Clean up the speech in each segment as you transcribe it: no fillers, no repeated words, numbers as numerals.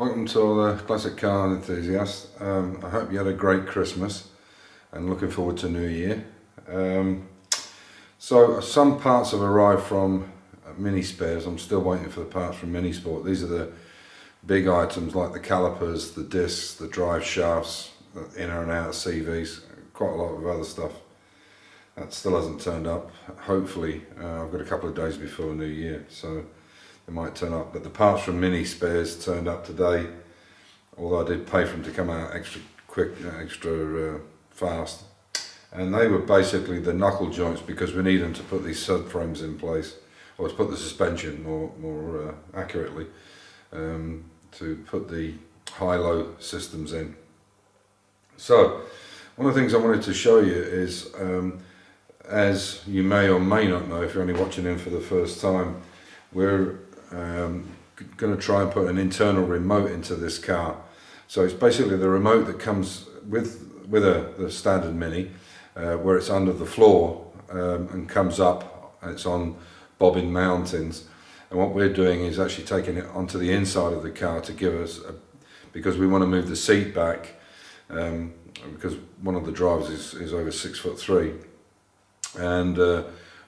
Welcome to all the classic car enthusiasts. I hope you had a great Christmas and looking forward to New Year. So some parts have arrived from Mini Spares. I'm still waiting for the parts from Mini Sport. These are the big items like the calipers, the discs, the drive shafts, the inner and outer CVs, quite a lot of other stuff. That still hasn't turned up. Hopefully, I've got a couple of days before New Year, so they might turn up. But the parts from Mini Spares turned up today, although I did pay for them to come out extra quick, extra fast. And they were basically the knuckle joints, because we need them to put these subframes in place, or to put the suspension more accurately, to put the high-low systems in. So one of the things I wanted to show you is, as you may or may not know if you're only watching in for the first time, we're going to try and put an internal remote into this car. So it's basically the remote that comes with the standard Mini, where it's under the floor and comes up, and it's on bobbin mountings. And what we're doing is actually taking it onto the inside of the car to give us, because we want to move the seat back, because one of the drivers is over 6'3", and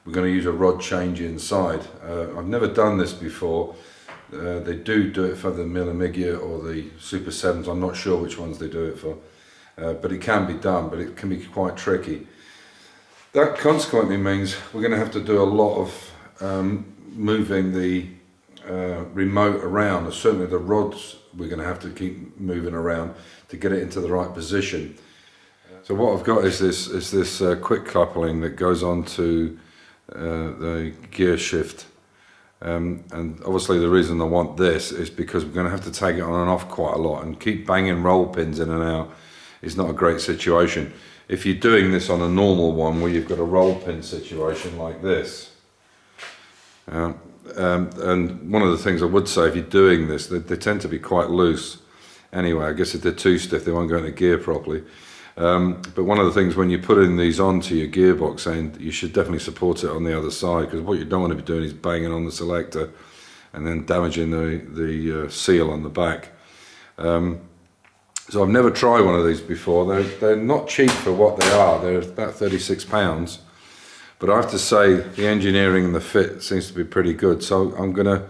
we're going to use a rod change inside. I've never done this before. They do it for the Millimigia or the Super 7s. I'm not sure which ones they do it for, but it can be done, but it can be quite tricky. That consequently means we're going to have to do a lot of moving the remote around. Certainly the rods we're going to have to keep moving around to get it into the right position. So what I've got is this quick coupling that goes on to the gear shift, and obviously the reason I want this is because we're going to have to take it on and off quite a lot, and keep banging roll pins in and out is not a great situation. If you're doing this on a normal one where you've got a roll pin situation like this, and one of the things I would say, if you're doing this, they tend to be quite loose anyway. I guess if they're too stiff they won't go into gear properly. But one of the things when you're putting these onto your gearbox end, you should definitely support it on the other side, because what you don't want to be doing is banging on the selector and then damaging the seal on the back. So I've never tried one of these before. They're not cheap for what they are. They're about £36, but I have to say the engineering and the fit seems to be pretty good. So I'm going to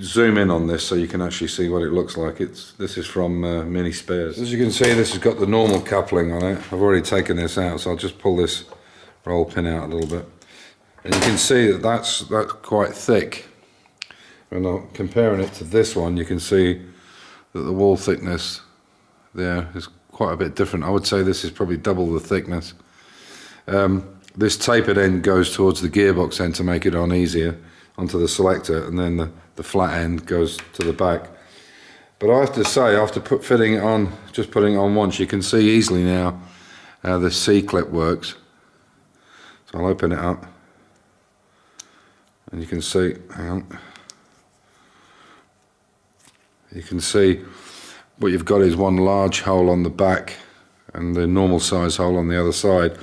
zoom in on this so you can actually see what it looks like. This is from Mini Spares. As you can see, this has got the normal coupling on it. I've already taken this out, so I'll just pull this roll pin out a little bit, and you can see that that's quite thick. When I'm comparing it to this one, you can see that the wall thickness there is quite a bit different. I would say this is probably double the thickness. This tapered end goes towards the gearbox end to make it on easier onto the selector, and then the flat end goes to the back. But I have to say, after putting it on once, you can see easily now how the C-clip works. So I'll open it up, and you can see, hang on, you can see what you've got is one large hole on the back and the normal size hole on the other side.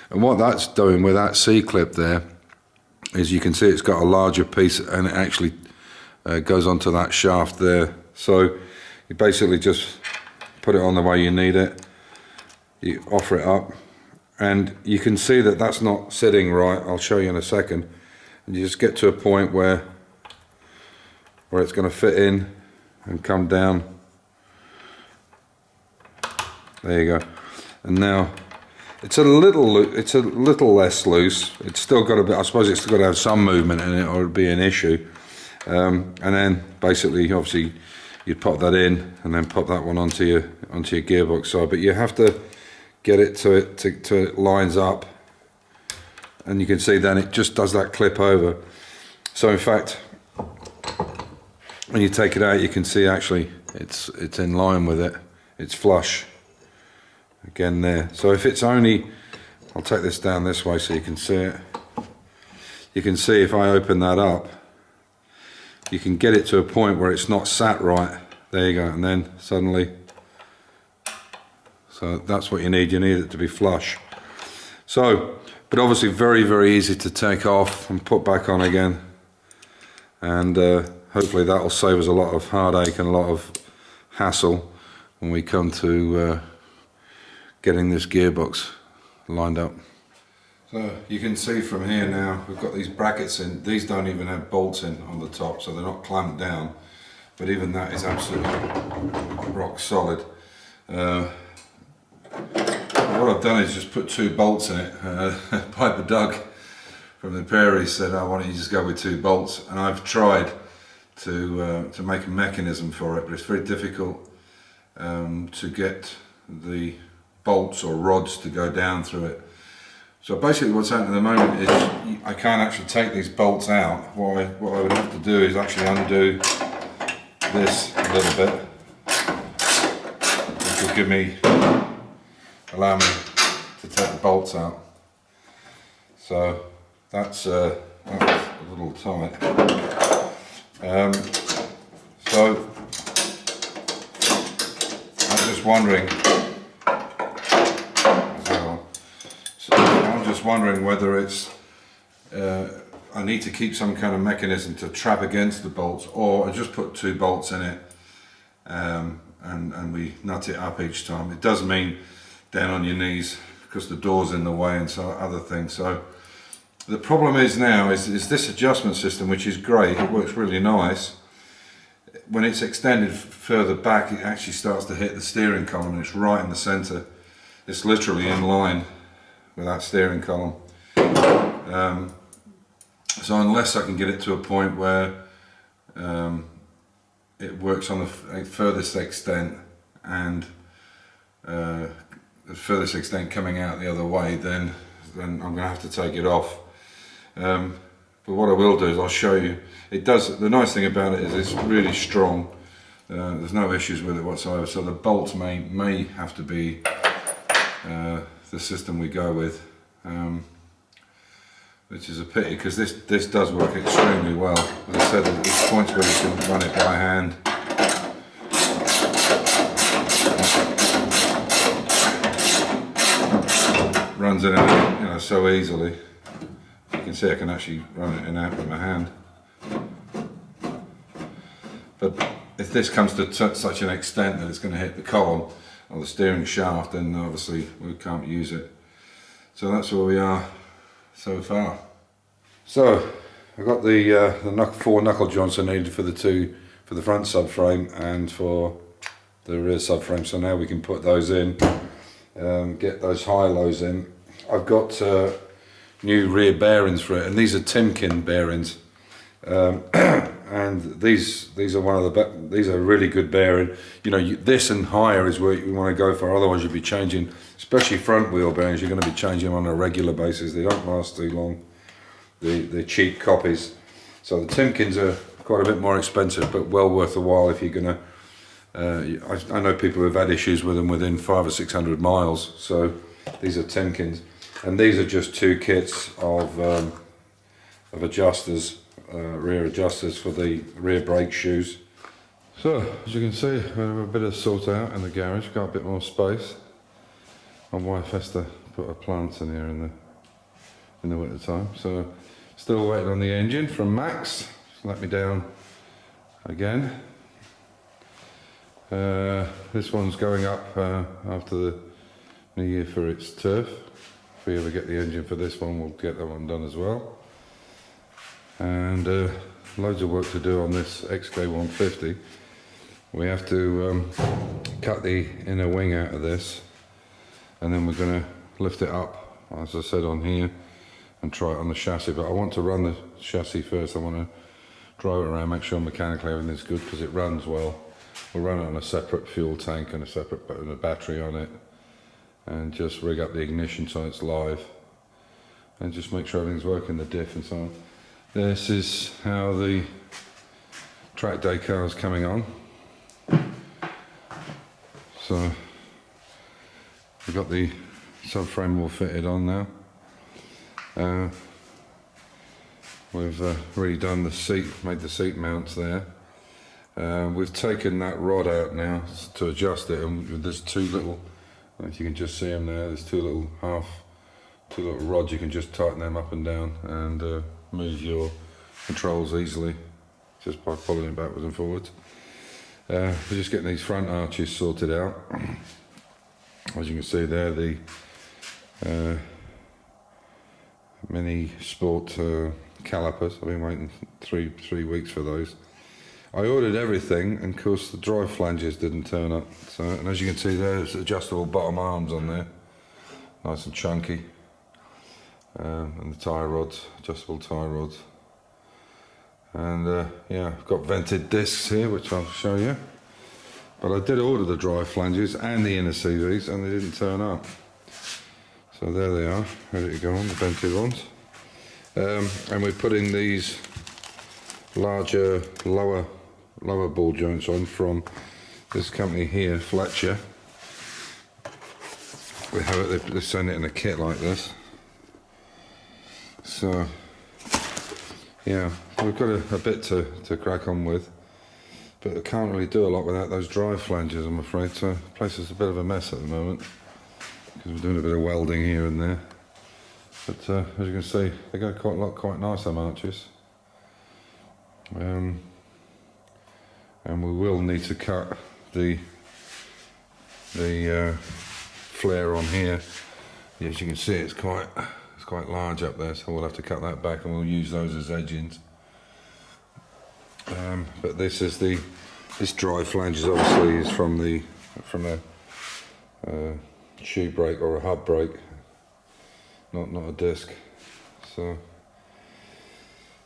And what that's doing with that C-clip there is, you can see it's got a larger piece, and it actually goes onto that shaft there. So you basically just put it on the way you need it, you offer it up, and you can see that that's not sitting right. I'll show you in a second. And you just get to a point where it's going to fit in and come down. There you go. And now it's a little less loose. It's still got a bit, I suppose it's still got to have some movement in it, or it'd be an issue. And then basically, obviously, you'd pop that in and then pop that one onto your gearbox side. But you have to get it to it lines up, and you can see then it just does that clip over. So in fact, when you take it out, you can see actually it's in line with it. It's flush again there. So if it's only, I'll take this down this way so you can see it. You can see if I open that up, you can get it to a point where it's not sat right. There you go, and then suddenly, so that's what you need it to be flush. So, but obviously very, very easy to take off and put back on again, and hopefully that will save us a lot of heartache and a lot of hassle when we come to getting this gearbox lined up. So you can see from here now we've got these brackets in. These don't even have bolts in on the top, so they're not clamped down, but even that is absolutely rock solid. What I've done is just put 2 bolts in it. Piper Doug from the Prairies said, why don't you just go with 2 bolts, and I've tried to make a mechanism for it, but it's very difficult to get the bolts or rods to go down through it. So basically what's happening at the moment is I can't actually take these bolts out. What I would have to do is actually undo this a little bit, which will allow me to take the bolts out. So that's a little tight. So I'm just wondering. Wondering whether it's I need to keep some kind of mechanism to trap against the bolts, or I just put 2 bolts in it and we nut it up each time. It does mean down on your knees because the door's in the way and so other things. So the problem is now is this adjustment system, which is great, it works really nice. When it's extended further back, it actually starts to hit the steering column, and it's right in the center. It's literally in line with that steering column. So unless I can get it to a point where it works on the furthest extent, and the furthest extent coming out the other way, then I'm going to have to take it off. But what I will do is I'll show you. It does. The nice thing about it is it's really strong. There's no issues with it whatsoever. So the bolts may have to be the system we go with, which is a pity because this does work extremely well. As I said, there's points where you can run it by hand. Runs in and out, so easily. You can see I can actually run it in and out with my hand. But if this comes to such an extent that it's going to hit the column or the steering shaft, then obviously we can't use it. So that's where we are so far. So I've got the 4 knuckle joints I needed for the front subframe and for the rear subframe. So now we can put those in, get those high-lows in. I've got new rear bearings for it, and these are Timken bearings. And these are these are really good bearing. This and higher is where you want to go for. Otherwise, you'll be changing, especially front wheel bearings. You're going to be changing them on a regular basis. They don't last too long. They're cheap copies. So the Timkins are quite a bit more expensive, but well worth the while if you're going to. I know people who've had issues with them within 500 or 600 miles. So these are Timkins, and these are just 2 kits of adjusters. Rear adjusters for the rear brake shoes. So as you can see, we have a bit of sort out in the garage, got a bit more space. My wife has to put a plant in here in the winter time. So still waiting on the engine from Max. Let me down again. This one's going up after the new year for its turf. If we ever get the engine for this one, we'll get that one done as well. And loads of work to do on this XK150. We have to cut the inner wing out of this, and then we're going to lift it up, as I said, on here and try it on the chassis. But I want to run the chassis first. I want to drive it around, make sure mechanically everything's good, because it runs well. We'll run it on a separate fuel tank and a battery on it, and just rig up the ignition so it's live, and just make sure everything's working, the diff and so on. This is how the track day car is coming on. So we've got the subframe all fitted on now. We've redone the seat, made the seat mounts there. We've taken that rod out now to adjust it, and there's 2 little, if you can just see them there, there's 2 little rods. You can just tighten them up and down and move your controls easily just by pulling it backwards and forwards. We're just getting these front arches sorted out. As you can see there, the Mini Sport calipers. I've been waiting three weeks for those. I ordered everything, and of course the drive flanges didn't turn up. So, and as you can see there's adjustable bottom arms on there, nice and chunky, and the tie rods, adjustable tie rods. And yeah, I've got vented discs here, which I'll show you. But I did order the drive flanges and the inner CVs, and they didn't turn up. So there they are, ready to go on, the vented ones. And we're putting these larger, lower ball joints on from this company here, Fletcher. We have it, they send it in a kit like this. So yeah, we've got a bit to crack on with, but I can't really do a lot without those drive flanges, I'm afraid. So the place is a bit of a mess at the moment because we're doing a bit of welding here and there. But as you can see, they go quite nice, them arches. And we will need to cut the flare on here. As you can see, it's quite large up there, so we'll have to cut that back, and we'll use those as edgings. But this drive flange is obviously from a shoe brake or a hub brake, not a disc. So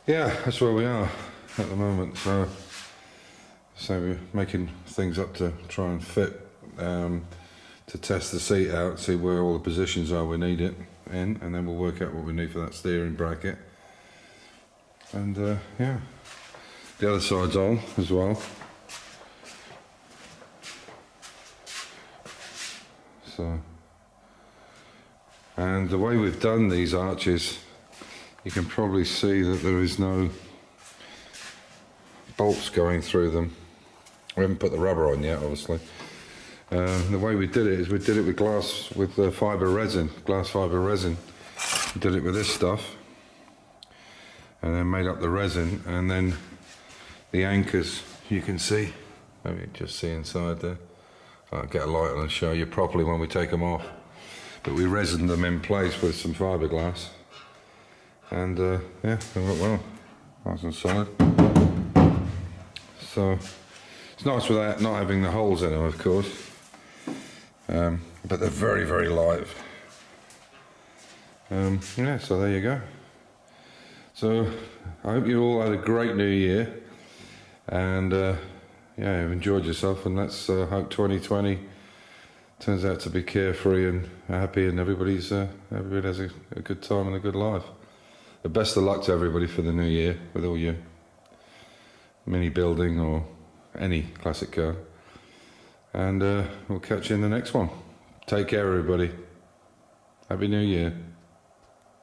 yeah, that's where we are at the moment. So we're making things up to try and fit, to test the seat out, see where all the positions are we need it in, and then we'll work out what we need for that steering bracket. And yeah, the other side's on as well. So, and the way we've done these arches, you can probably see that there is no bolts going through them. We haven't put the rubber on yet, obviously. The way we did it is we did it with glass fibre resin. We did it with this stuff, and then made up the resin, and then the anchors, you can see, maybe just see inside there. I'll get a light on and show you properly when we take them off. But we resined them in place with some fiberglass, and yeah, they work well, nice and solid. So it's nice without not having the holes in them, of course, but they're very, very light. Yeah, so there you go. So I hope you all had a great new year, and yeah, you've enjoyed yourself, and let's hope 2020 turns out to be carefree and happy, and everybody has a good time and a good life. The best of luck to everybody for the new year with all your mini building or any classic car, and we'll catch you in the next one. Take care, everybody. Happy New Year.